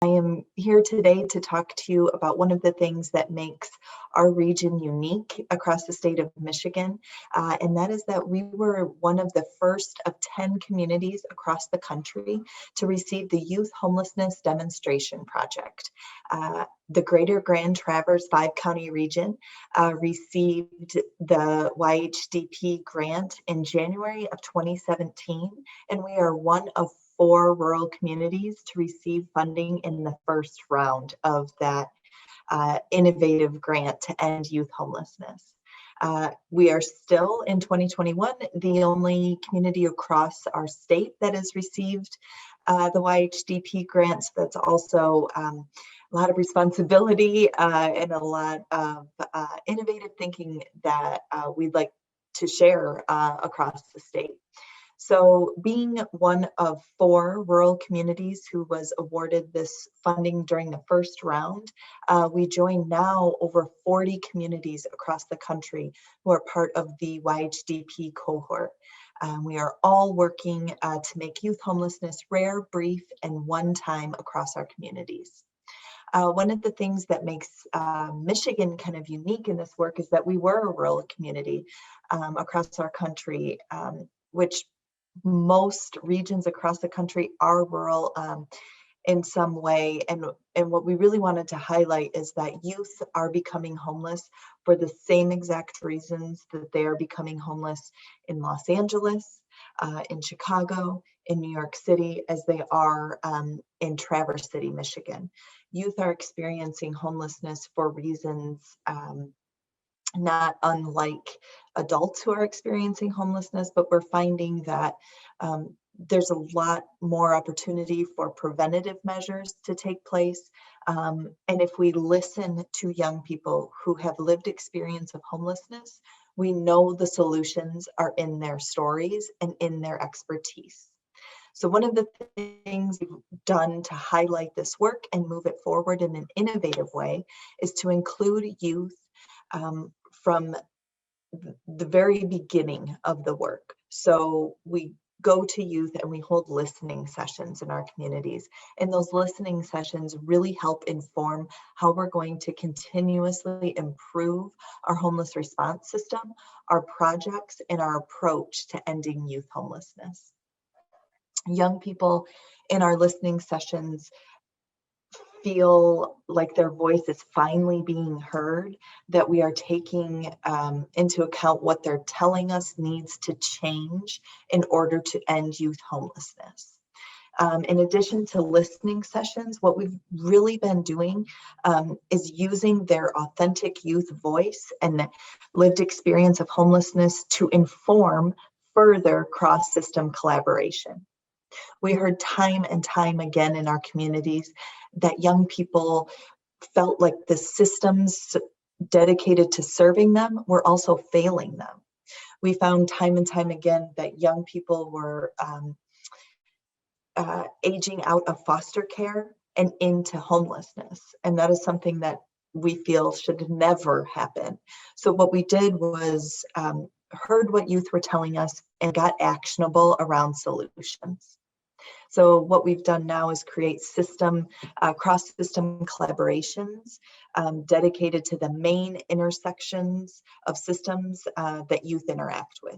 I am here today to talk to you about one of the things that makes our region unique across the state of Michigan, and that is that we were one of the first of 10 communities across the country to receive the Youth Homelessness Demonstration Project. The Greater Grand Traverse 5-county region received the YHDP grant in January of 2017, and we are one of 4 rural communities to receive funding in the first round of that innovative grant to end youth homelessness. We are still in 2021 the only community across our state that has received the YHDP grants. That's also a lot of responsibility and a lot of innovative thinking that we'd like to share across the state. So being one of 4 rural communities who was awarded this funding during the first round, we join now over 40 communities across the country who are part of the YHDP cohort. We are all working to make youth homelessness rare, brief, and one-time across our communities. One of the things that makes Michigan kind of unique in this work is that we were a rural community across our country, which most regions across the country are rural in some way. And what we really wanted to highlight is that youth are becoming homeless for the same exact reasons that they are becoming homeless in Los Angeles, in Chicago, in New York City, as they are in Traverse City, Michigan. Youth are experiencing homelessness for reasons not unlike adults who are experiencing homelessness, but we're finding that there's a lot more opportunity for preventative measures to take place. And if we listen to young people who have lived experience of homelessness, we know the solutions are in their stories and in their expertise. So one of the things we've done to highlight this work and move it forward in an innovative way is to include youth from the very beginning of the work. So we go to youth and we hold listening sessions in our communities. And those listening sessions really help inform how we're going to continuously improve our homeless response system, our projects, and our approach to ending youth homelessness. Young people in our listening sessions feel like their voice is finally being heard, that we are taking into account what they're telling us needs to change in order to end youth homelessness. In addition to listening sessions, what we've really been doing is using their authentic youth voice and lived experience of homelessness to inform further cross-system collaboration. We heard time and time again in our communities that young people felt like the systems dedicated to serving them were also failing them. We found time and time again that young people were aging out of foster care and into homelessness. And that is something that we feel should never happen. So what we did was heard what youth were telling us and got actionable around solutions. So what we've done now is create cross-system collaborations dedicated to the main intersections of systems that youth interact with.